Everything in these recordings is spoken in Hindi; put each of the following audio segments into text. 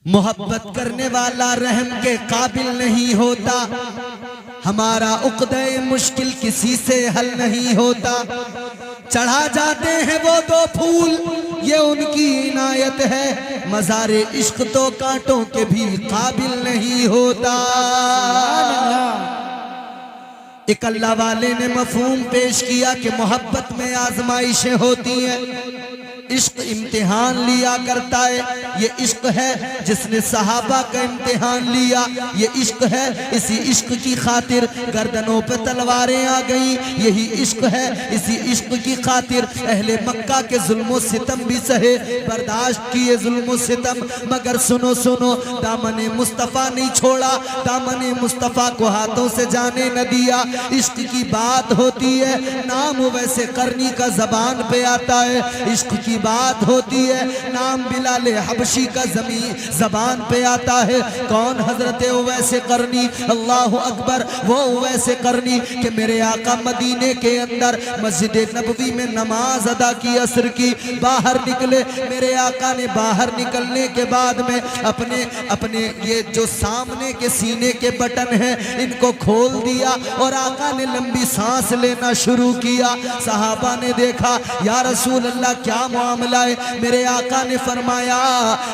मोहब्बत करने वाला रहम के काबिल नहीं होता, हमारा उक़्दे मुश्किल किसी से हल नहीं होता। चढ़ा जाते हैं वो दो फूल, ये उनकी इनायत है, मज़ारे इश्क तो कांटों के भी काबिल नहीं होता। एक अल्लाह वाले ने मफ़हूम पेश किया कि मोहब्बत में आजमाइशें होती हैं, इश्क इम्तिहान लिया करता है। ये इश्क है जिसने सहाबा का इम्तिहान लिया, ये इश्क है, इसी इश्क की खातिर गर्दनों पे तलवारें आ गई। यही इश्क है, इसी इश्क की खातिर अहले मक्का के जुल्म सितम भी सहे, बर्दाश्त किए जुल्म सितम, मगर सुनो सुनो, दामने मुस्तफ़ा नहीं छोड़ा, दामने मुस्तफ़ा को हाथों से जाने न दिया। इश्क की बात होती है, नाम वैसे करनी का जबान पे आता है। इश्क की बात होती है, नाम बिलाल हबशी का जबान पे आता है। कौन? हजरत उवैस करनी, अल्लाह अकबर। वो उवैस करनी कि मेरे आका मदीने के अंदर मस्जिद नबवी में नमाज अदा की, असर की, बाहर निकले। मेरे आका ने बाहर निकलने के बाद में अपने अपने ये जो सामने के सीने के बटन हैं इनको खोल दिया और आका ने लंबी सांस लेना शुरू किया। सहाबा ने देखा, या रसूल अल्लाह क्या मामला है? मेरे आका ने फरमाया,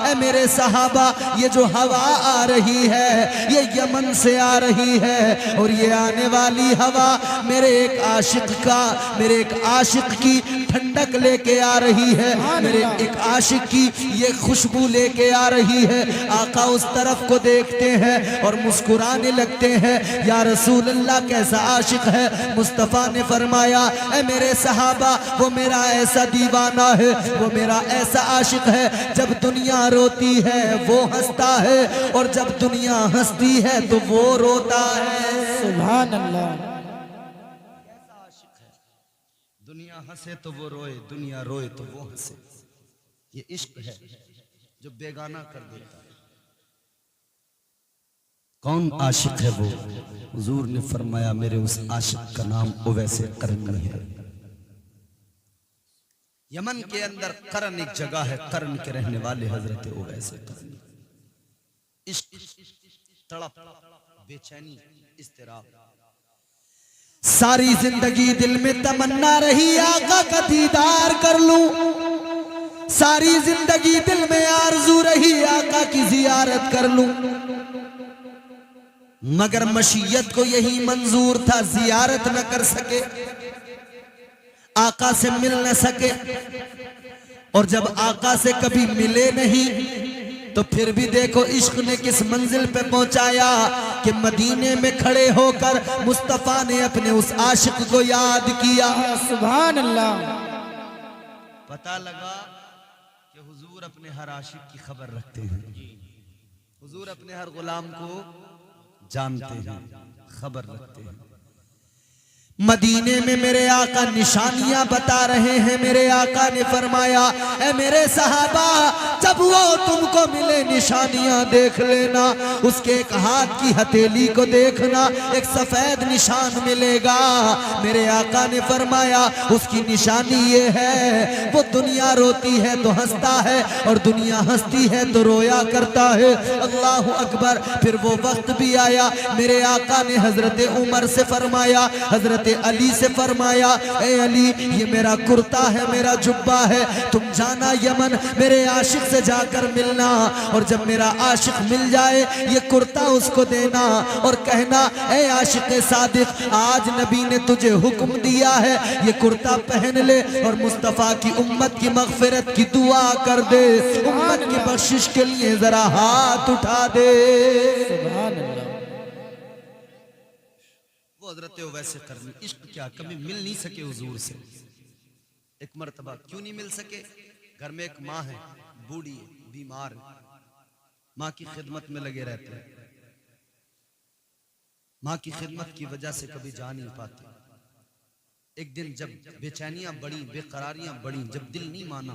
ऐ मेरे सहाबा, ये जो हवा आ रही है ये यमन से आ रही है, और ये आने वाली हवा मेरे एक आशिक की ठंडक लेके आ रही है, मेरे एक आशिक की ये खुशबू लेके आ रही है। आका उस तरफ को देखते हैं और मुस्कुराने लगते हैं। या रसूल अल्लाह कैसा आशिक है? मुस्तफ़ा ने फरमाया, ऐ मेरे सहाबा, वो मेरा ऐसा दीवाना है, वो मेरा ऐसा आशिक है, जब दुनिया रोती है वो हंसता है, और जब दुनिया हंसती है तो वो रोता है। सुभान अल्लाह। कैसा आशिक है? दुनिया हंसे तो वो रोए, दुनिया रोए तो वो हंसे। ये इश्क है जो बेगाना कर देता है। कौन आशिक है वो? हुजूर ने फरमाया, मेरे उस आशिक का नाम उवैस करनी है। यमन के अंदर करन एक जगह है, करन के रहने वाले हजरत उवैस करनी। इश्क, तड़प, बेचैनी, इस्तिराब, सारी जिंदगी दिल में तमन्ना रही आका का दीदार कर लूं, सारी जिंदगी दिल में आरज़ू रही आका की जियारत कर लूं, मगर मशीयत को यही मंजूर था, जियारत न कर सके, आका से मिल न सके। और जब आका से कभी मिले नहीं तो फिर भी देखो इश्क ने किस मंजिल पे पहुंचाया कि मदीने में खड़े होकर मुस्तफ़ा ने अपने उस आशिक को याद किया। सुभान अल्लाह। पता लगा कि हुजूर अपने हर आशिक की खबर रखते हैं, हुजूर अपने हर गुलाम को जानते हैं, खबर रखते हैं। मदीने में मेरे आका निशानियां बता रहे हैं। मेरे आका ने फरमाया, ऐ मेरे सहाबा, जब वो तुमको मिले निशानियां देख लेना। उसके एक हाथ की हथेली को देखना, एक सफेद निशान मिलेगा। मेरे आका ने फरमाया, उसकी निशानी ये है, वो दुनिया रोती है तो हंसता है, और दुनिया हंसती है तो रोया करता है। अल्लाह अकबर। फिर वो वक्त भी आया, मेरे आका ने हजरत उमर से फरमाया, हजरत अली से फरमाया, ए अली, ये मेरा कुर्ता है, मेरा जुब्बा है, तुम जाना यमन, मेरे आशिक से जाकर मिलना, और जब मेरा आशिक मिल जाए ये कुर्ता उसको देना और कहना, ए आशिक सादिक, आज नबी ने तुझे हुक्म दिया है, ये कुर्ता पहन ले और मुस्तफ़ा की उम्मत की मग़फ़िरत की दुआ कर दे, उम्मत की बख्शिश के लिए जरा हाथ उठा दे। सुभान अल्लाह। हजरत वैसे करनी। इश्क क्या कभी मिल नहीं सके हुजूर से? एक मर्तबा क्यों नहीं मिल सके? घर में एक माँ है, बूढ़ी है, बीमार है, माँ की खिदमत में लगे रहते हैं, माँ की खिदमत की वजह से कभी जा नहीं पाते। एक दिन जब बेचैनियां बढ़ी, बेकरारियां बढ़ी, जब दिल नहीं माना,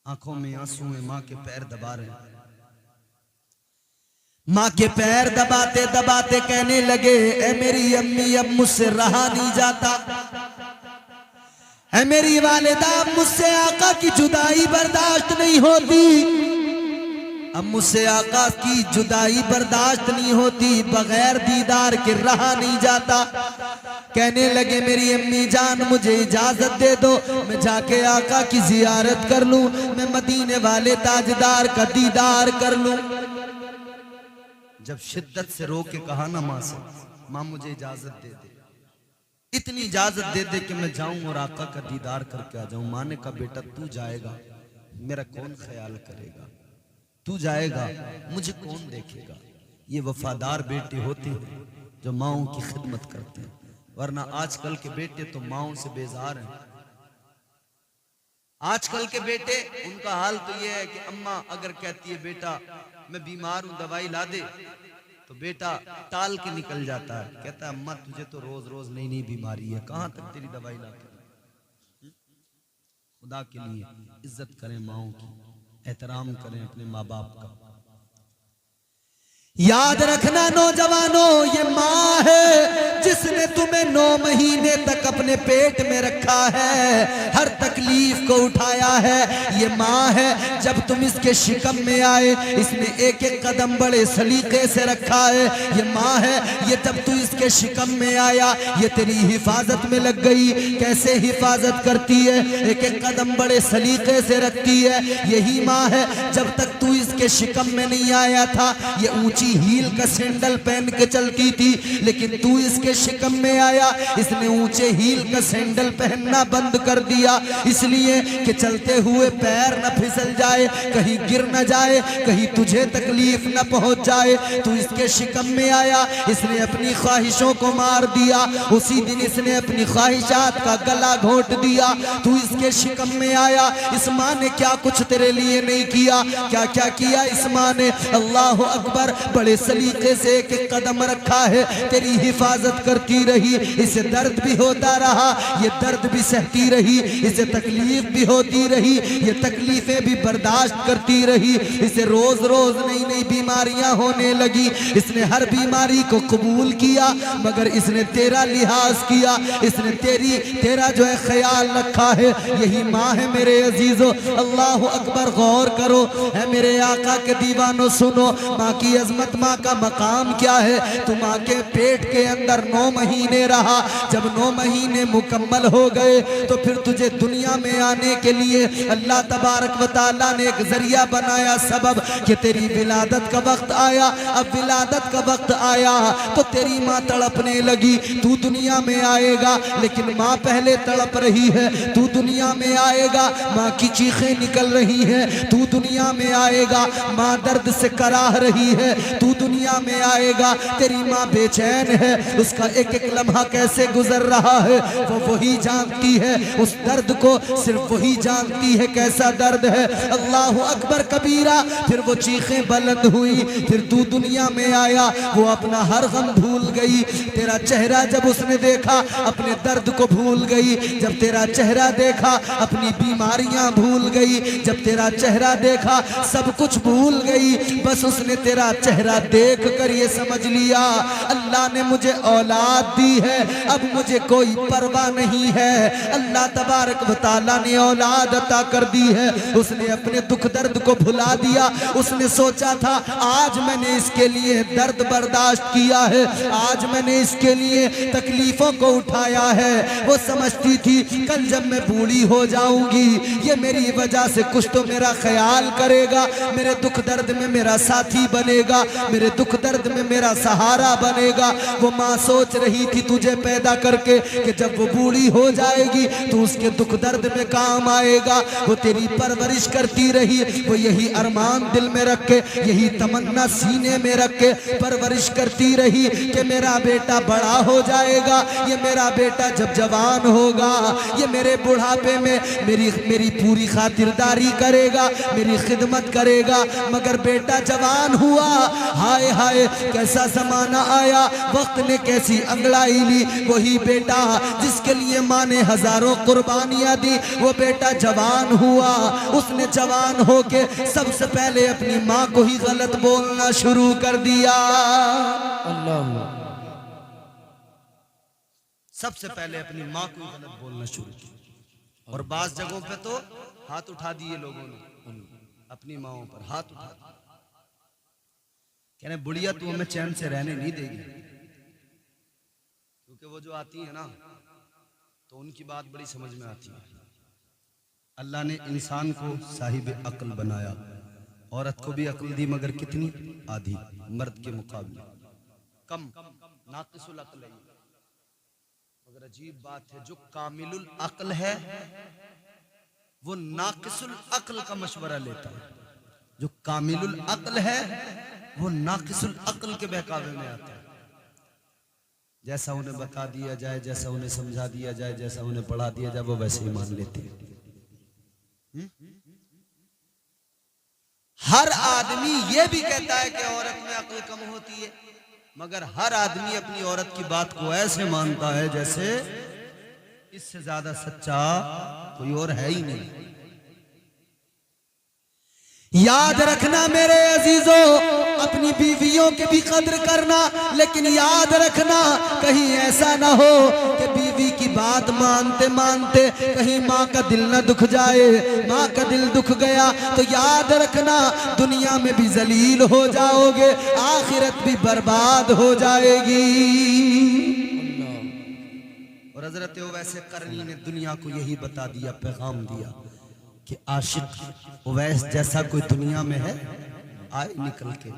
आंखों में आंसू है, माँ के पैर दबा रहे हैं, माँ के पैर दबाते दबाते कहने लगे, ए मेरी अम्मी, अब मुझसे रहा नहीं जाता, है मेरी वालिदा, अब मुझसे आका की जुदाई बर्दाश्त नहीं होती। अब मुझसे आका की जुदाई बर्दाश्त नहीं होती, बगैर दीदार के रहा नहीं जाता। कहने लगे मेरी अम्मी जान मुझे इजाजत दे दो, मैं जाके आका की जियारत कर लूं, मैं मदीने वाले ताजदार का दीदार कर लूं। जब शिद्दत से रो के कहा ना माँ से, माँ मुझे इजाजत दे दे, इतनी इजाजत दे दे कि मैं जाऊं और आका का दीदार करके आ जाऊं। माँ ने कहा बेटा तू जाएगा मेरा कौन ख्याल करेगा, तू जाएगा मुझे कौन देखेगा। ये वफादार बेटे होते हैं जो माओं की खिदमत करते हैं, वरना आजकल के बेटे तो माओं से बेजार हैं। आजकल के बेटे उनका हाल तो ये है कि अम्मा अगर कहती है बेटा मैं बीमार हूं दवाई ला दे, तो बेटा टाल के निकल जाता है, कहता है अम्मा तुझे तो रोज रोज नई नई बीमारी है, कहां तक तेरी दवाई ला के। खुदा के लिए इज्जत करें माओं की, एहतराम करें अपने माँ बाप का। याद रखना नौजवानों, ये माँ है जिसने तुम्हें 9 महीने तक अपने पेट में रखा है, हर तकलीफ को उठाया है। ये माँ है जब तुम इसके शिकम में आए इसने एक एक कदम बड़े सलीके से रखा है। ये माँ है ये जब तू इसके शिकम में आया ये तेरी हिफाजत में लग गई। कैसे हिफाजत करती है, एक एक कदम बड़े सलीके से रखती है। यही माँ है जब तक तू इसके शिकम में नहीं आया था ये ऊंची हील का सैंडल पहन के चलती थी, लेकिन तू इसके शिकम में आया इसने ऊंचे हील का सैंडल पहनना बंद कर दिया, इसलिए कि चलते हुए पैर न फिसल जाए, कहीं गिर न जाए, कहीं तुझे तकलीफ न पहुंच जाए। तू इसके शिकम में आया इसने अपनी ख्वाहिशों को मार दिया, उसी दिन इसने अपनी ख्वाहिशात का गला घोंट दिया। तू इसके शिकम में आया, इस माँ ने क्या कुछ तेरे लिए नहीं किया, क्या क्या किया इस माँ ने। अल्लाह अकबर, बड़े सलीके से एक एक कदम रखा है, तेरी हिफाजत करती रही। इसे दर्द भी होता रहा, ये दर्द भी सहती रही, इसे तकलीफ भी होती रही, ये तकलीफें भी बर्दाश्त करती रही। इसे रोज रोज नई नई बीमारियां होने लगी, इसने हर बीमारी को कबूल किया, मगर इसने तेरा लिहाज किया, इसने तेरा जो है ख्याल रखा है। यही माँ है मेरे अजीजों। अल्लाह अकबर, गौर करो है मेरे आका के दीवानों, सुनो माँ की अजमत, माँ का मकाम क्या है। तू माँ के पेट के अंदर 9 महीने रहा, जब 9 महीने मुकम्मल हो गए तो फिर तुझे दुनिया में आने के लिए अल्लाह तबारक व तआला ने एक जरिया बनाया, सबब कि तेरी विलादत का वक्त आया। अब विलादत का वक्त आया तो तेरी माँ तड़पने लगी। तू दुनिया में आएगा लेकिन माँ पहले तड़प रही है। तू दुनिया में आएगा, माँ की चीखें निकल रही हैं। तू दुनिया में आएगा, माँ दर्द से कराह रही है। तू दुनिया में आएगा, तेरी माँ बेचैन है, उसका एक एक लम्हा कैसे गुजर रहा है वो वही जानती है। उस दर्द को सिर्फ वही जानती है कैसा दर्द है। अल्लाह अकबर कबीरा, फिर वो चीखें बुलंद हुई। फिर तू दुनिया में आया, वो अपना हर गम भूल गई। तेरा चेहरा जब उसने देखा अपने दर्द को भूल गई, जब तेरा चेहरा देखा अपनी बीमारियां भूल गई, जब तेरा चेहरा देखा सब कुछ भूल गई। बस उसने तेरा चेहरा देख कर ये समझ लिया अल्लाह ने मुझे औलाद दी है, अब मुझे कोई परवाह नहीं है। अल्लाह तबारक व तआला ने औलाद अता कर दी है। उसने अपने दुख दर्द को भुला दिया। उसने सोचा था आज मैंने इसके लिए दर्द बर्दाश्त किया है, आज मैंने इसके लिए तकलीफों को उठाया है। वो समझती थी कल जब मैं बूढ़ी हो जाऊंगी ये मेरी वजह से कुछ तो मेरा ख्याल करेगा, मेरे दुख दर्द में मेरा साथी बनेगा, मेरे दुख दर्द में मेरा सहारा बनेगा। वो माँ सोच रही थी तुझे पैदा करके कि जब वो बूढ़ी हो जाएगी तो उसके दुख दर्द में काम आएगा। वो तेरी परवरिश करती रही, वो यही अरमान दिल में रख के, यही तमन्ना सीने में रख के परवरिश करती रही कि मेरा बेटा बड़ा हो जाएगा, ये मेरा बेटा जब जवान होगा ये मेरे बुढ़ापे में मेरी पूरी खातिरदारी करेगा, मेरी खिदमत करेगा। मगर बेटा जवान हुआ, हाय हाय कैसा जमाना आया, वक्त ने कैसी अंगड़ाई ली। वही बेटा जिसके लिए माँ ने हजारों कुर्बानियां दी, वो बेटा जवान हुआ। उसने जवान होके सबसे पहले अपनी माँ को ही गलत बोलना शुरू कर दिया। अल्लाह, सबसे पहले अपनी माँ को ही गलत बोलना शुरू किया। और बास जगहों पे तो हाथ उठा दिए लोगों ने, अपनी माओं पर हाथ उठा दिए। कहने बुढ़िया तू हमें चैन से रहने नहीं देगी, क्योंकि वो जो आती है ना तो उनकी बात बड़ी समझ में आती है। अल्लाह ने इंसान को साहिब अक्ल बनाया, औरत को भी अक्ल दी मगर कितनी? आधी, मर्द के मुकाबले कम, नाकिसुल अक्ल है। मगर अजीब बात है, जो कामिलुल अक्ल है वो नाकिसुल अक्ल का मशवरा लेता है, जो कामिलुल अक्ल है वो नाकिसुल अक्ल के बहकावे में आता है। जैसा उन्हें बता दिया जाए, जैसा उन्हें समझा दिया जाए, जैसा उन्हें पढ़ा दिया जाए, वो वैसे ही मान लेते हैं। हर आदमी ये भी कहता है कि औरत में अक्ल कम होती है, मगर हर आदमी अपनी औरत की बात को ऐसे मानता है जैसे इससे ज्यादा सच्चा कोई और है ही नहीं। याद रखना मेरे अजीजों, अपनी बीवियों की भी कद्र करना, लेकिन याद रखना कहीं ऐसा ना हो कि बीवी की बात मानते मानते कहीं माँ का दिल ना दुख जाए। माँ का दिल दुख गया तो याद रखना दुनिया में भी जलील हो जाओगे, आखिरत भी बर्बाद हो जाएगी। और हजरत ओवैस करनी ने दुनिया को यही बता दिया, पैगाम दिया कि आशिक ओवैस जैसा कोई दुनिया में है आए निकल के।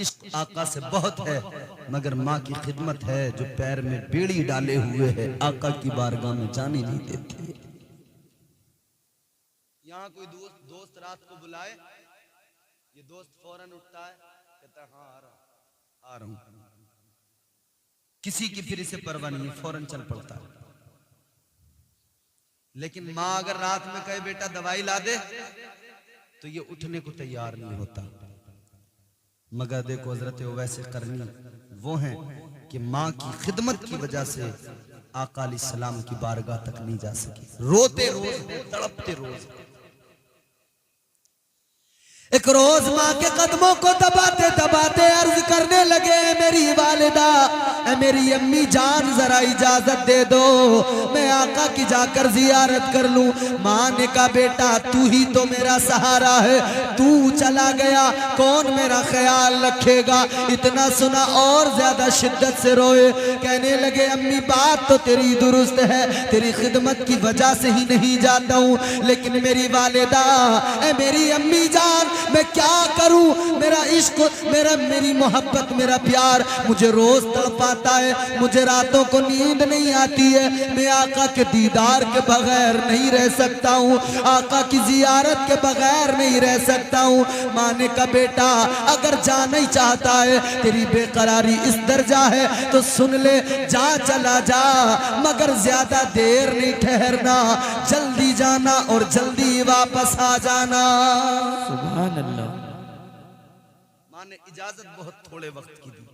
इश्क आका से बहुत है, मगर माँ की खिदमत है जो पैर में बेड़ी डाले हुए है, आका की बारगाह में जाने नहीं देती। यहाँ कोई दोस्त रात को बुलाए, ये दोस्त फौरन उठता है, कहता है हाँ आ रहा हूं। किसी की फिर इसे परवाह नहीं है, फौरन चल पड़ता है। लेकिन माँ अगर रात में कहे बेटा दवाई ला दे, तो ये उठने को तैयार नहीं होता। मगर देखो हजरत ओवैस करनी वो हैं कि माँ की खिदमत की वजह से आका अलैहिस्सलाम की बारगाह तक नहीं जा सकी, रोते रोज, तड़पते रोज। एक रोज माँ के कदमों को दबाते दबाते अर्ज करने लगे, मेरी वालिदा, मेरी अम्मी जान जरा इजाजत दे दो, मैं आका की जाकर जियारत कर लूं। माँ ने कहा बेटा तू ही तो मेरा सहारा है, तू चला गया कौन मेरा ख्याल रखेगा। इतना सुना और ज्यादा शिद्दत से रोए, कहने लगे अम्मी बात तो तेरी दुरुस्त है, तेरी खिदमत की वजह से ही नहीं जाता हूँ, लेकिन मेरी वालिदा, मेरी अम्मी जान, मैं क्या करूं, मेरा इश्क, मेरी मोहब्बत, मेरा प्यार मुझे रोज तड़पाता है, मुझे रातों को नींद नहीं आती है, मैं आका के दीदार के बगैर नहीं रह सकता हूं, आका की जियारत के बगैर नहीं रह सकता हूं। माँ ने कहा बेटा अगर जाना ही चाहता है, तेरी बेकरारी इस दर्जा है तो सुन ले, जा चला जा, मगर ज्यादा देर नहीं ठहरना, जल्दी जाना और जल्दी वापस आ जाना। सुभान अल्लाह। माँ ने इजाजत बहुत थोड़े वक्त की दी,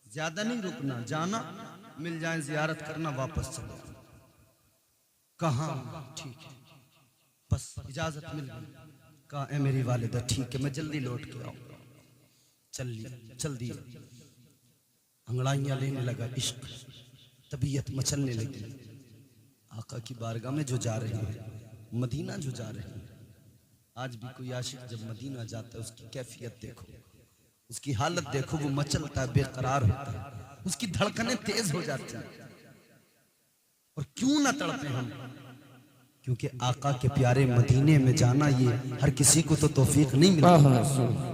ज्यादा नहीं रुकना, जाना, मिल जाए, जियारत करना, वापस चले। कहा ठीक है, बस इजाजत मिल गई। कहा ए मेरी वालिदा ठीक है, मैं जल्दी लौट के आऊंगा। चल दी, अंगड़ाइयां लेने लगा इश्क, तबीयत मचलने लगी। आका की बारगाह में जो जा रही है, मदीना जो जा रही है, आज भी कोई आशिक जब मदीना जाता है उसकी कैफियत देखो, उसकी हालत देखो, वो मचलता है, बेकरार होता है, उसकी धड़कनें तेज हो जाती हैं। और क्यों ना तड़पे हम, क्योंकि आका के प्यारे मदीने में जाना ये हर किसी को तो तौफीक नहीं मिलती।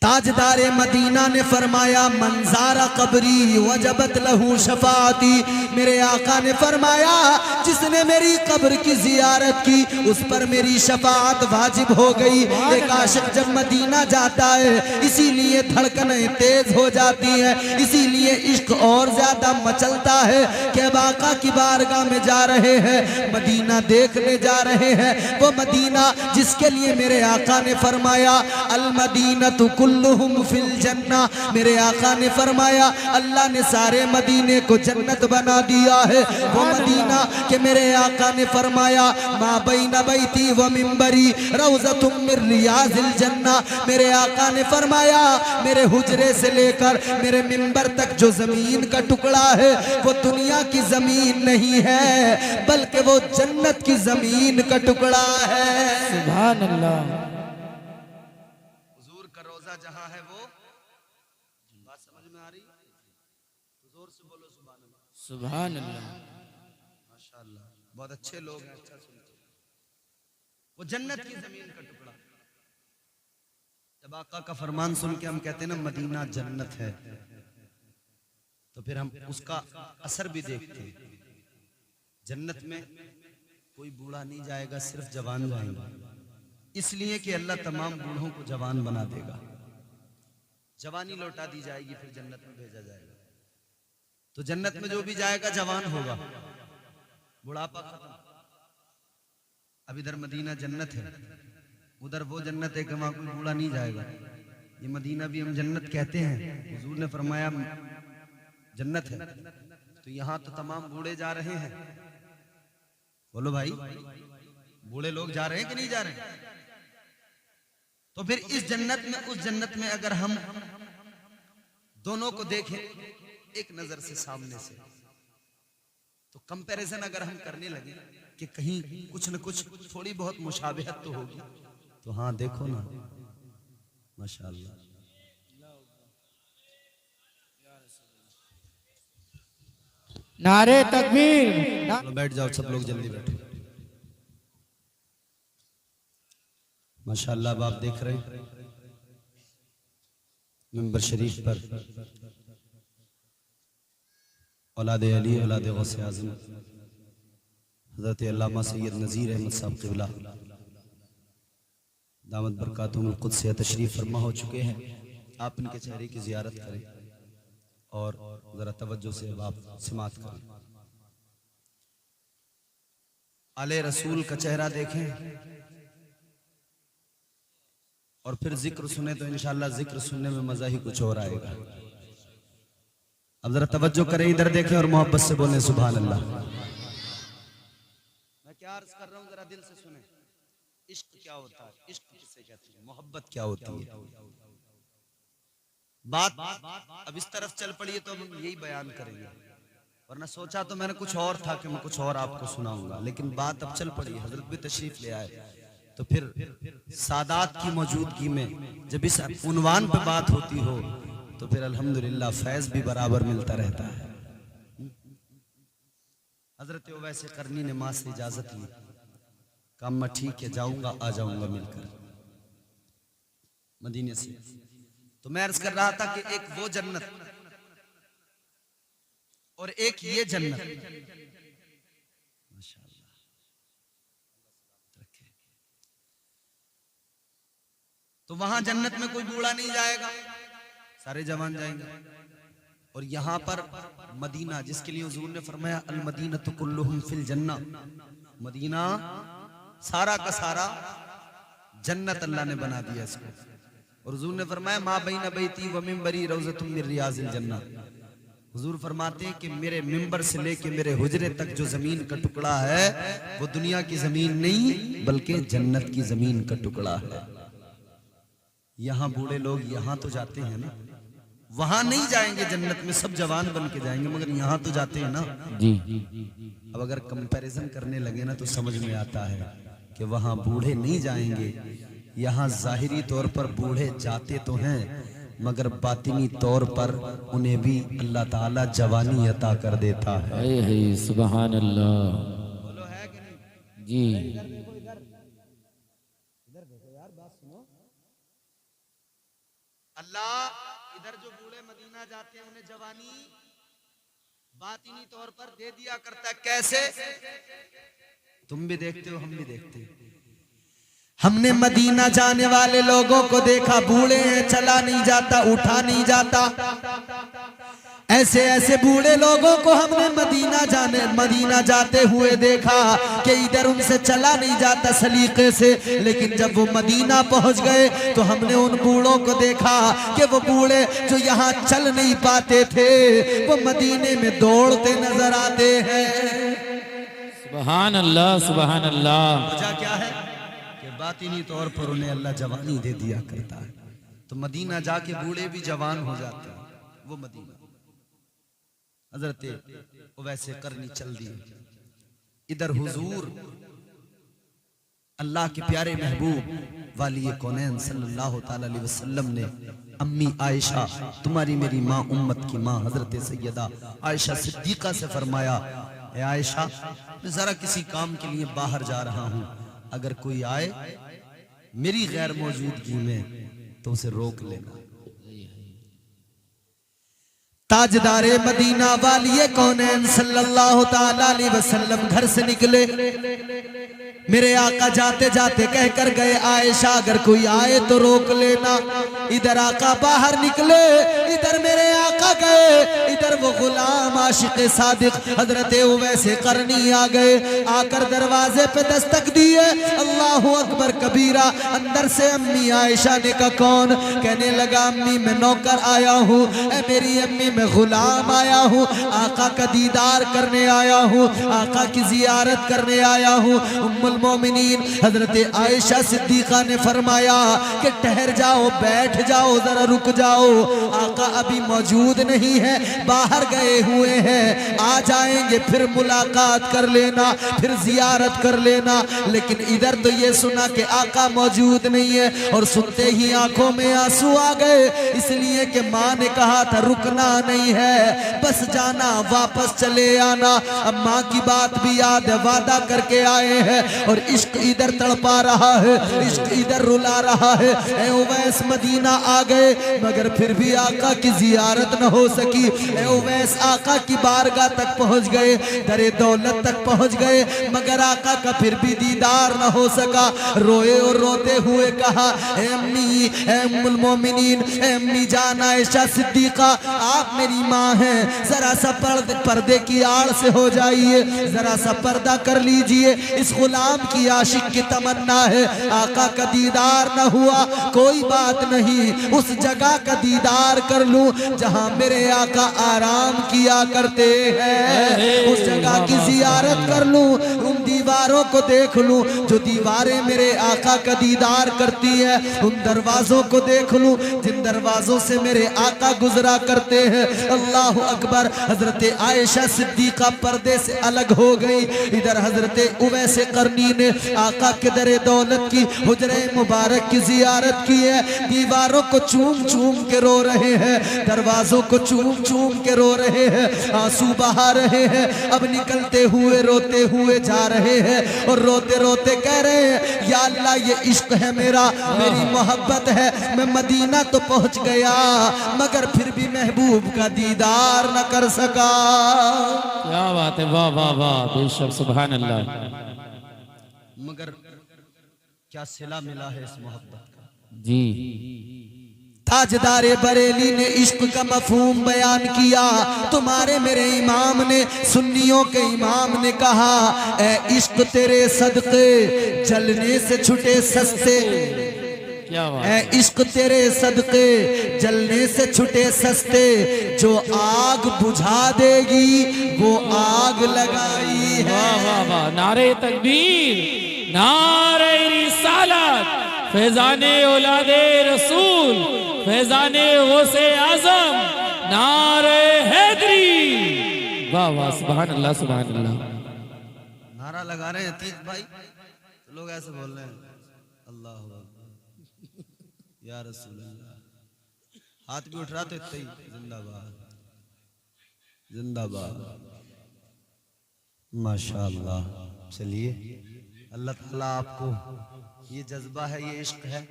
ताजदारे मदीना ने फरमाया मंजारा कब्री वजबत लहू शफाती, मेरे आका ने फरमाया जिसने मेरी कब्र की जियारत की उस पर मेरी शफाअत वाजिब हो गई। एक आशिक जब मदीना जाता है इसीलिए धड़कनें तेज हो जाती हैं, इसीलिए इश्क और ज्यादा मचलता है कि अब आका की बारगाह में जा रहे हैं, मदीना देखने जा रहे हैं, वो मदीना जिसके लिए मेरे आका ने फरमाया अल मदीनतु कुल्लुहुम फिल जन्ना, मेरे आका ने फरमाया अल्लाह ने सारे मदीने को जन्नत बना दिया है। वो मदीना के मेरे आका ने फरमाया मा बैना बैती व मिंबरी रौज़तुम मिन रियाज़िल जन्ना, मेरे आका ने फरमाया मेरे हुजरे से लेकर मेरे मिंबर तक जो जमीन का टुकड़ा है वो दुनिया की जमीन नहीं है, बल्कि वो जन्नत की जमीन का टुकड़ा है। सुभान अल्लाह। रोजा जहां है वो, बात समझ में आ रही? तो जोर से बोलो सुभान अल्लाह। सुभान अल्लाह। माशाअल्लाह, बहुत अच्छे लोग हैं, अच्छा सुनते हैं। वो जन्नत की जमीन का टुकड़ा। जब आका का फरमान सुन के हम कहते हैं ना मदीना जन्नत है, तो फिर हम उसका असर भी देखते हैं। जन्नत में कोई बूढ़ा नहीं जाएगा, सिर्फ जवान जाएंगे, इसलिए कि अल्लाह तमाम बूढ़ों को जवान बना देगा। जवानी लौटा दी जाएगी, फिर जन्नत में भेजा जाएगा। तो जन्नत में जो भी जाएगा जवान होगा, बुढ़ापा खत्म। अब इधर मदीना जन्नत है, उधर वो जन्नत है कि वहां कोई बूढ़ा नहीं जाएगा। ये मदीना भी हम जन्नत कहते हैं, हुजूर ने फरमाया जन्नत है, तो यहाँ तो तमाम बूढ़े जा रहे हैं। बोलो भाई, बूढ़े लोग जा रहे हैं कि नहीं जा रहे हैं? तो फिर इस जन्नत में उस जन्नत में अगर हम दोनों को देखें एक नजर से सामने से, तो कंपैरिजन अगर हम करने लगे कि कहीं कुछ न कुछ थोड़ी बहुत मुशाबिहत तो होगी, तो हाँ देखो ना माशाअल्लाह। नारे तकबीर। चलो बैठ जाओ सब लोग, जल्दी बैठो। माशाअल्लाह, अब आप देख रहे हैं मिंबर शरीफ पर औलादे अली, औलादे गौसे आज़म हज़रत अल्लामा सैयद नज़ीर अहमद साहब क़िबला दामत बरकातुहुल क़ुद्स तशरीफ़ फरमा हो चुके हैं। आप इनके चेहरे की ज़ियारत करें और ज़रा तवज्जो से अब आप सिमात करें। आले रसूल का चेहरा देखें और फिर जिक्र सुने, तो इंशाअल्लाह जिक्र सुनने में मजा ही कुछ और आएगा। अब जरा तवज्जो करें, इधर देखें और मोहब्बत से बोलें सुभान अल्लाह। मैं क्या अर्ज कर रहा हूं, जरा दिल से सुने। इश्क क्या होता है, इश्क किसे कहते हैं, मोहब्बत क्या होती है। बात अब इस तरफ चल पड़ी है तो हम यही बयान करेंगे, वरना सोचा तो मैंने कुछ और था कि मैं कुछ और आपको सुनाऊंगा, लेकिन बात अब चल पड़ी, हजरत भी तशरीफ ले आए, तो फिर सादात की मौजूदगी में जब इस उन्वान पे बात होती हो तो फिर अल्हम्दुलिल्लाह फैज भी बराबर मिलता रहता है। हजरत वैसे करनी ने मां से इजाजत ली, कहा मैं ठीक है जाऊंगा, आ जाऊंगा मिलकर मदीने से। तो मैं अर्ज कर रहा था कि एक वो जन्नत और एक ये जन्नत, माशाअल्लाह रखे। तो वहां जन्नत में कोई बूढ़ा नहीं जाएगा, सारे जवान जाएंगे। और यहां पर मदीना, जिसके लिए हुजूर ने फरमाया अल मदीनतु कुल्लुहुम फिल जन्ना, मदीना सारा का सारा जन्नत अल्लाह ने बना दिया इसको। और हुजूर ने फरमाया मा बैन बैती व मिंबरी रौज़तुम मिन रियाज़िल जन्ना। हुजूर फरमाते हैं कि मेरे मिंबर से लेके मेरे हुजरे तक जो जमीन का टुकड़ा है वो दुनिया की जमीन नहीं बल्कि जन्नत की जमीन का टुकड़ा है। यहाँ बूढ़े लोग यहाँ तो जाते हैं ना, वहां नहीं जाएंगे जन्नत में, सब जवान बन के जाएंगे, मगर यहाँ तो जाते हैं ना जी। अब अगर कंपैरिजन करने लगे ना तो समझ में आता है कि वहां बूढ़े नहीं जाएंगे, यहाँ जाहिरी तौर पर बूढ़े जाते तो हैं मगर बातिनी तौर पर उन्हें भी अल्लाह ताला जवानी अता कर देता है। सुभान अल्लाह। बोलो है कि नहीं जी। इधर देखो, इधर देखो यार, बात सुनो। अल्लाह इधर जो बूढ़े मदीना जाते हैं उन्हें जवानी बातिनी तौर पर दे दिया करता है। कैसे? तुम भी देखते हो, हम भी देखते हैं। हमने मदीना जाने वाले लोगों को देखा, बूढ़े हैं, चला नहीं जाता, उठा नहीं जाता। ऐसे ऐसे बूढ़े लोगों को हमने मदीना जाते हुए देखा कि इधर उनसे चला नहीं जाता सलीके से, लेकिन जब वो मदीना पहुंच गए तो हमने उन बूढ़ों को देखा कि वो बूढ़े जो यहाँ चल नहीं पाते थे वो मदीने में दौड़ते नजर आते हैं। सुभान अल्लाह, सुभान अल्लाह। वजह क्या है कि बातिनी तौर पर उन्हें अल्लाह जवानी दे दिया करता है। तो मदीना जाके बूढ़े भी जवान हो जाते हैं, वो मदीना। हजरत वैसे करनी चल दी, इधर हुजूर अल्लाह के प्यारे महबूब वाली कौनैन सल्लल्लाहु ताला अलैहि वसल्लम ने अम्मी आयशा, तुम्हारी मेरी माँ, उम्मत की माँ हजरत सैयदा आयशा सिद्दीका से फरमाया, ए आयशा, मैं जरा किसी काम के लिए बाहर जा रहा हूँ, अगर कोई आए मेरी गैर मौजूदगी में तो उसे रोक लेना। ताजदारे मदीना वाली कौनैन सल्लल्लाहु ताला अलैहि वसल्लम घर से निकले, मेरे आका जाते जाते कहकर गए, आयशा अगर कोई आए तो रोक लेना। इधर आका बाहर निकले, इधर मेरे आका गए, इधर वो गुलाम आशिक सादिक हजरत उवैस करनी आ गए। आकर दरवाजे पे दस्तक दिए, अल्लाहु अकबर कबीरा। अंदर से अम्मी आयशा ने कहा कौन? कहने लगा अम्मी मैं नौकर आया हूँ, मेरी अम्मी मैं गुलाम आया हूँ, आका का दीदार करने आया हूँ, आका की जियारत करने आया हूँ। उम्मुल मोमिनीन हजरत आयशा सिद्दीका ने फरमाया कि ठहर जाओ, बैठ जाओ, जरा रुक जाओ, आका अभी मौजूद नहीं है, बाहर गए हुए हैं, आ जाएंगे फिर मुलाकात कर लेना, फिर जियारत कर लेना। लेकिन इधर तो ये सुना कि आका मौजूद नहीं है और सुनते ही आंखों में आंसू आ गए, इसलिए कि माँ ने कहा था रुकना नहीं है, बस जाना, वापस चले आना। अब माँ की बात भी याद है, वादा करके आए हैं और इश्क इधर तड़पा रहा है, इश्क इधर रुला रहा है। ए उवैस मदीना आ गए, मगर फिर भी आका की जियारत न हो सकी। ए उवैस आका की बारगाह तक पहुंच गए, दरे दौलत तक पहुंच गए, मगर आका का फिर भी दीदार न हो सका। रोए और रोते हुए कहा, ए अम्मी, ए उम्मुल मोमिनीन, ए अम्मी जान आयशा सिद्दीका, आप मेरी माँ हैं, जरा सा पर्दे की आड़ से हो जाइए, जरा सा पर्दा कर लीजिए। इस गुलाम की आशिक की तमन्ना है, आका का दीदार न हुआ, कोई बात नहीं, उस जगह का दीदार कर लूं जहां मेरे आका आराम किया करते हैं, उस जगह की जियारत कर लूं, उन दीवारों को देख लूं जो दीवारें मेरे आका का दीदार करती है, उन दरवाजों को देख लूं जिन दरवाजों से मेरे आका गुजरा करते हैं। अल्लाह अकबर। हजरत आयशा सिद्दीका पर्दे से अलग हो गई। इधर हजरत उवैस करनी ने आका के दरे दौलत की हुजरे मुबारक की जियारत की है, दीवारों को चूम चूम के रो रहे हैं, दरवाजों को चूम चूम के रो रहे हैं, आंसू बहा रहे हैं। अब निकलते हुए रोते हुए जा रहे हैं और रोते रोते कह रहे हैं, या अल्लाह ये इश्क है मेरा, मेरी मोहब्बत है, मैं मदीना तो पहुंच गया मगर फिर भी महबूब का दीदार न कर सका। क्या बात है, वाह वाह वाह, बेशक सुभान अल्लाह। मगर क्या सिला मिला है इस मोहब्बत का। जी, ताजदारे बरेली ने इश्क का मफहूम बयान किया, तुम्हारे मेरे इमाम ने, सुन्नियों के इमाम ने कहा, ए इश्क तेरे सदके जलने से छुटे सस्ते, क्या बात, ए इश्क तेरे सदके जलने से छुटे सस्ते, जो आग बुझा देगी वो आग लगाई है। वाह वाह वाह, नारे तकबीर, नारे रिसालत, फैजाने औलादे रसूल, फैजाने गौसे आजम, नारे हैदरी। वाह वाह, सुभान अल्लाह सुभान अल्लाह। नारा लगा रहे हैं तीज भाई, तो लोग ऐसे बोल रहे हैं अल्लाह या रसूल अल्लाह, हाथ भी उठ रहा तो इतना ही जिंदाबाद जिंदाबाद, माशाअल्लाह। चलिए, अल्लाह ताला आपको, ये जज्बा है, ये इश्क है,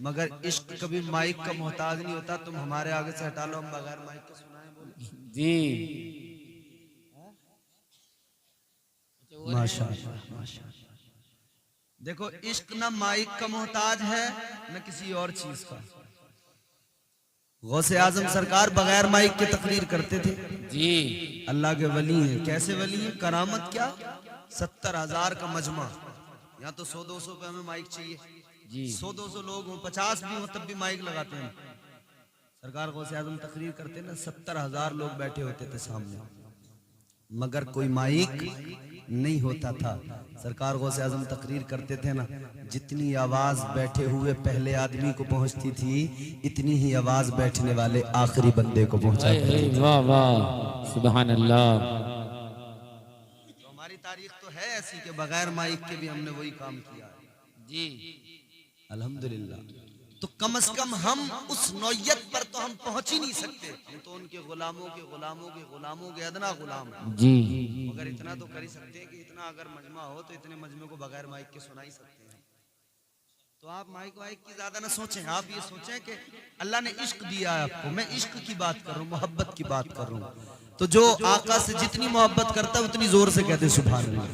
मगर इश्क कभी माइक का मोहताज नहीं होता। तुम हमारे आगे से हटा लो, हम बगैर माइक के सुनाए बोले। जी, माशाअल्लाह माशाअल्लाह। देखो, इश्क ना माइक का मोहताज है न किसी और चीज का। गौसे आजम सरकार बगैर माइक के तकरीर करते थे। जी, अल्लाह के वली हैं। कैसे वली हैं? करामत क्या, 70,000 का मजमा, यहाँ तो 100-200 पे हमें माइक चाहिए जी, 100-200 लोग हों, 50 भी हो तब भी माइक लगाते हैं। सरकार गौसे आजम तकरीर करते ना, 70,000 लोग बैठे होते थे सामने, मगर कोई माइक नहीं होता था। सरकार गौसे आजम तकरीर करते थे ना, जितनी आवाज बैठे हुए पहले आदमी को पहुंचती थी, इतनी ही आवाज बैठने वाले आखिरी बंदे को पहुंचाती थी। वाह वाह, सुभान अल्लाह। तो हमारी तारीख तो है ऐसी कि बगैर माइक के भी हमने वही काम किया है। जी अल्हम्दुलिल्लाह। तो कम से कम हम उस नौयत पर तो हम पहुंच ही नहीं सकते, हम तो उनके गुलामों के गुलामों के गुलामों के अदना गुलाम हैं। जी मगर इतना तो कर ही सकते हैं कि इतना अगर मजमा हो तो इतने मजमे को बगैर माइक के सुना ही सकते हैं। तो आप माइक वाइक की ज्यादा ना सोचें, आप ये सोचें कि अल्लाह ने इश्क दिया है आपको। मैं इश्क की बात कर रहा हूँ, मोहब्बत की बात कर रहा हूँ। तो जो आका से जितनी मोहब्बत करता है उतनी जोर से कहते सुभान अल्लाह।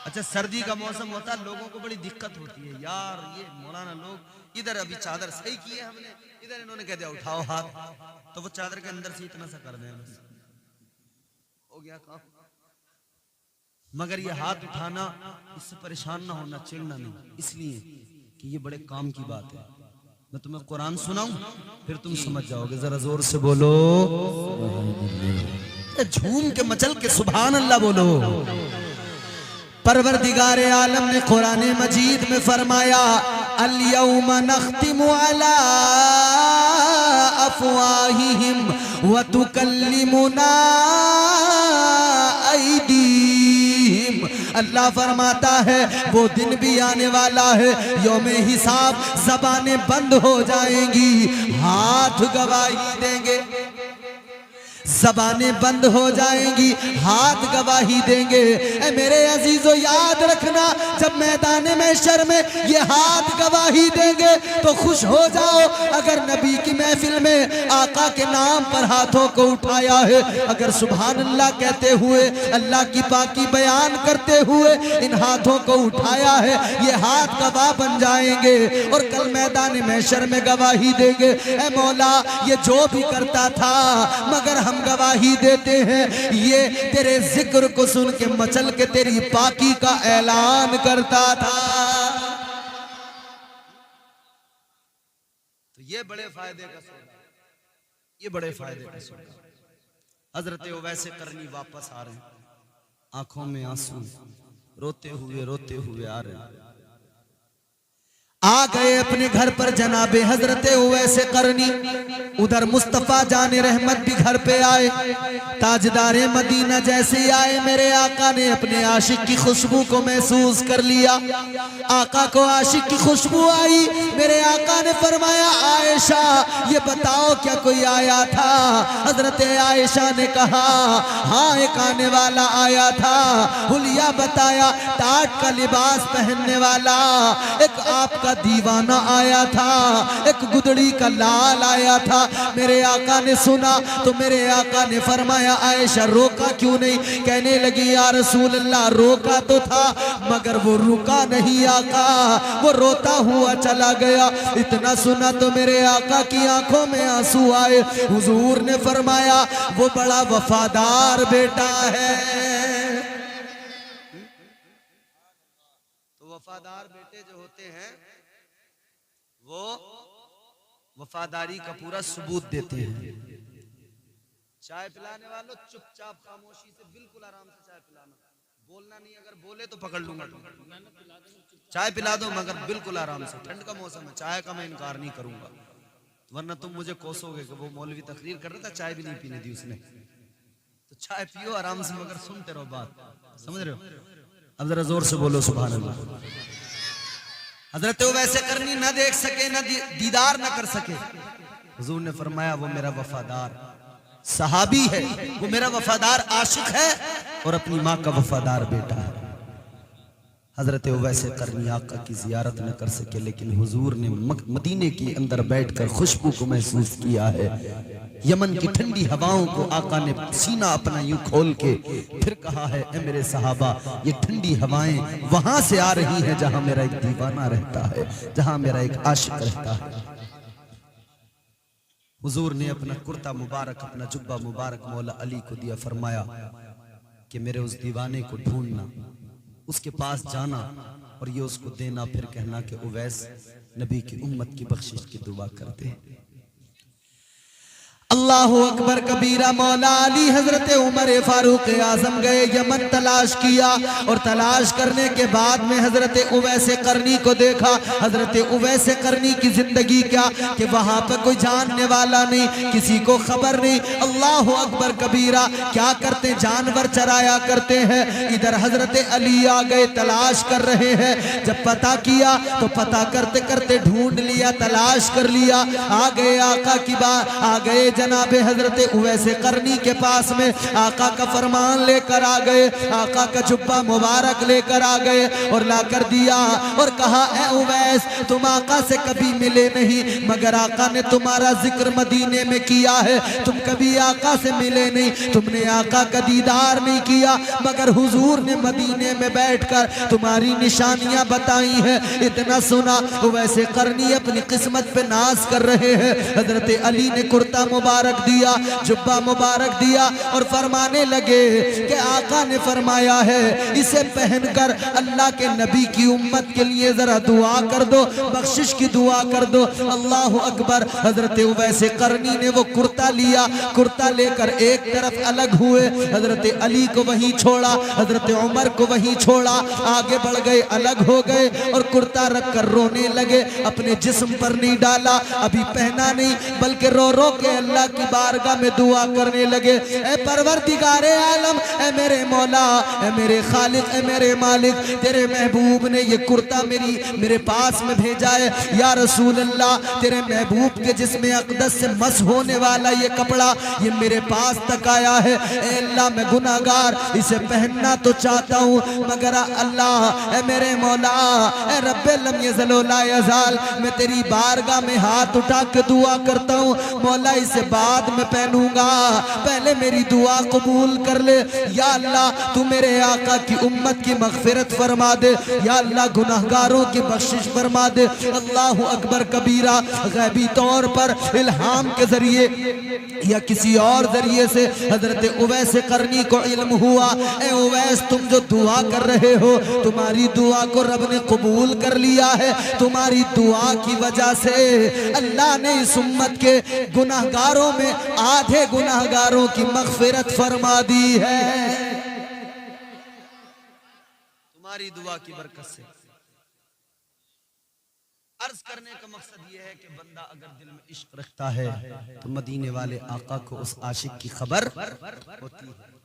अच्छा, सर्दी का मौसम होता है, लोगों को बड़ी दिक्कत होती है, यार ये मौलाना लोग इधर अभी चादर सही की है हमने, इधर इन्होंने कह दिया उठाओ हाथ, तो वो चादर के अंदर से इतना सा कर दें बस हो गया काम। मगर ये हाथ उठाना, इससे परेशान ना होना, चिढ़ना नहीं, इसलिए कि ये बड़े काम की बात है। मैं तुम्हें कुरान सुनाऊं फिर तुम समझ जाओगे, जरा जोर से बोलो, झूम के मचल के सुभान अल्लाह बोलो। परवरदिगारे आलम ने कुरान मजीद में फरमाया, अल-यौमा नख्तिमु अला अफ़वाहिहिम व तुकल्लिमुना ऐदीहिम। अल्लाह फरमाता है वो दिन भी आने वाला है, यौमे हिसाब, ज़बानें बंद हो जाएंगी, हाथ गवाही देंगे। ज़बानें बंद हो जाएंगी, हाथ गवाही देंगे। ए मेरे अजीजों, याद रखना, जब मैदान महशर में ये हाथ गवाही देंगे तो खुश हो जाओ। अगर नबी की महफिल में आका के नाम पर हाथों को उठाया है, अगर सुभान अल्लाह कहते हुए, अल्लाह की पाकी बयान करते हुए इन हाथों को उठाया है, ये हाथ गवाह बन जाएंगे और कल मैदान महशर में गवाही देंगे, ए मौला ये जो भी करता था मगर हम गवाही देते हैं, ये तेरे जिक्र को सुन के मचल के तेरी पाकी का ऐलान करता था। तो ये बड़े फायदे का सौदा, ये बड़े फायदे का सौदा। हजरत उवैस करनी वापस आ रहे हैं, आंखों में आंसू, रोते हुए आ रहे हैं। आ गए अपने घर पर जनाबे हजरत उवैस करनी, उधर मुस्तफा जाने रहमत भी घर पे आए। ताजदारे मदीना जैसे ही आए, मेरे आका ने अपने आशिक की खुशबू को महसूस कर लिया। आका को आशिक की खुशबू आई, मेरे आका ने फरमाया, आयशा ये बताओ क्या कोई आया था? हजरत आयशा ने कहा, हाँ एक आने वाला आया था। हुलिया बताया, टाट का लिबास पहनने वाला एक आपका दीवाना आया था, एक गुदड़ी का लाल आया था। मेरे आका ने सुना तो मेरे आका ने फरमाया, आयशा रोका क्यों नहीं? कहने लगी, या रसूल अल्लाह रोका तो था मगर वो रुका नहीं आका, वो रोता हुआ चला गया। इतना सुना तो मेरे आका की आंखों में आंसू आए। हुजूर ने फरमाया, वो बड़ा वफादार बेटा है। तो वफादार बेटे जो होते हैं वो वफादारी का पूरा सबूत देते हैं। चाय पिलाने वालों, चुपचाप खामोशी से बिल्कुल आराम से चाय पिलाना, बोलना नहीं, अगर बोले तो पकड़ लूंगा। चाय पिला दो मगर बिल्कुल आराम से, ठंड का मौसम है, चाय का मैं इनकार नहीं करूंगा, वरना तुम मुझे कोसोगे कि वो मौलवी तकरीर कर रहा था, चाय भी नहीं पीने दी उसने। तो चाय पियो आराम से मगर सुनते रहो बात, समझ रहे हो? अब जरा जोर से बोलो सुभान अल्लाह। हजरत उवैस करनी न देख सके, न दीदार न कर सके। हुजूर ने फरमाया, वो मेरा वफादार सहाबी है, वो मेरा वफादार आशिक है और अपनी माँ का वफादार बेटा है। हजरत उवैस करनी आका की जियारत न कर सके, लेकिन हुजूर ने मदीने के अंदर बैठकर खुशबू को महसूस किया है। यमन की ठंडी हवाओं को आका ने सीना अपना यूं खोल के फिर कहा है, ए मेरे सहाबा, ये ठंडी हवाएं वहां से आ रही हैं जहां मेरा एक दीवाना रहता है, जहां मेरा एक आशिक रहता है। हुजूर ने अपना कुर्ता मुबारक, अपना जुब्बा मुबारक मौला अली को दिया, फरमाया कि मेरे उस दीवाने को ढूंढना, उसके पास जाना और ये उसको देना, फिर कहना कि उवैस नबी की उम्मत की बख्शिश की दुआ करते हैं। अल्लाहु अकबर कबीरा। मौला अली हजरत उमर फारूक आजम गए, यमन तलाश किया और तलाश करने के बाद में हजरत उवैस करनी को देखा। हजरत उवैस करनी की जिंदगी क्या कि वहां पर कोई जानने वाला नहीं, किसी को खबर नहीं। अल्लाहु अकबर कबीरा। क्या करते, जानवर चराया करते हैं। इधर हजरत अली आ गए, तलाश कर रहे हैं। जब पता किया तो पता करते करते ढूंढ लिया, तलाश कर लिया। आ गए आका की बात, आ गए जनाबे हजरत उवैस करनी के पास में। आका का फरमान लेकर आ गए, आका का जुब्बा मुबारक लेकर आ गए और ला कर दिया और कहा, ए उवैस, तुम आका से कभी मिले नहीं, मगर आका ने तुम्हारा जिक्र मदीने में किया है। तुम कभी आका से मिले नहीं, तुमने आका का दीदार नहीं किया, मगर हुजूर ने मदीने में बैठकर तुम्हारी निशानियां बताई हैं। इतना सुना उवैस करनी अपनी किस्मत पे नाज कर रहे हैं। हजरत अली ने कुर्ता मुबारक दिया, जुब्बा मुबारक दिया और फरमाने लगे कि आका ने फरमाया है इसे पहनकर अल्लाह के नबी की उम्मत के लिए जरा दुआ कर दो, बख्शिश की दुआ कर दो। अल्लाह अकबर। हजरत उवैस करनी ने वो कुर्ता लिया, कुर्ता लेकर एक तरफ अलग हुए। हजरत अली को वहीं छोड़ा, हजरत उमर को वहीं छोड़ा, आगे बढ़ गए, अलग हो गए और कुर्ता रख कर रोने लगे। अपने जिस्म पर नहीं डाला, अभी पहना नहीं, बल्कि रो रो के अल्लाह की बारगाह में दुआ करने लगे। ए परवरदिगारे आलम, ए मेरे मौला, ए मेरे खालिक, ए मेरे मालिक, तेरे महबूब ने ये कुर्ता मेरे पास में भेजा है। या रसूल अल्लाह, तेरे महबूब के जिस्म अक़दस से मस होने वाला ये कपड़ा ये मेरे पास तक आया है। ए अल्लाह, मैं गुनाहगार, इसे पहनना तो चाहता हूँ, मगर अल्लाह, ए मेरे मौला, ए रब्बे लम यज़ल व ला यज़ाल, मैं तेरी बारगाह में हाथ उठा के दुआ करता हूँ, मौला इसे बाद में पहनूंगा, पहले मेरी दुआ कबूल कर ले। या अल्लाह, तू मेरे आका की उम्मत की मग़फ़िरत फरमा दे। या अल्लाह, गुनाहगारों की बख्शिश फरमा दे। अल्लाहु अकबर कबीरा। गैबी तौर पर इल्हाम के जरिए या किसी और जरिए से हजरत उवैस करनी को इल्म हुआ, ए उवैस, तुम जो दुआ कर रहे हो, तुम्हारी दुआ को रब ने कबूल कर लिया है। तुम्हारी दुआ की वजह से अल्लाह ने इस उम्मत के गुनाहगारों में आधे गुनाहगारों की मग़फ़िरत फरमा दी है, तुम्हारी दुआ की बरकत से। अर्ज करने का मकसद यह है कि बंदा अगर दिल में इश्क रखता है तो मदीने वाले आका को उस आशिक की खबर होती है।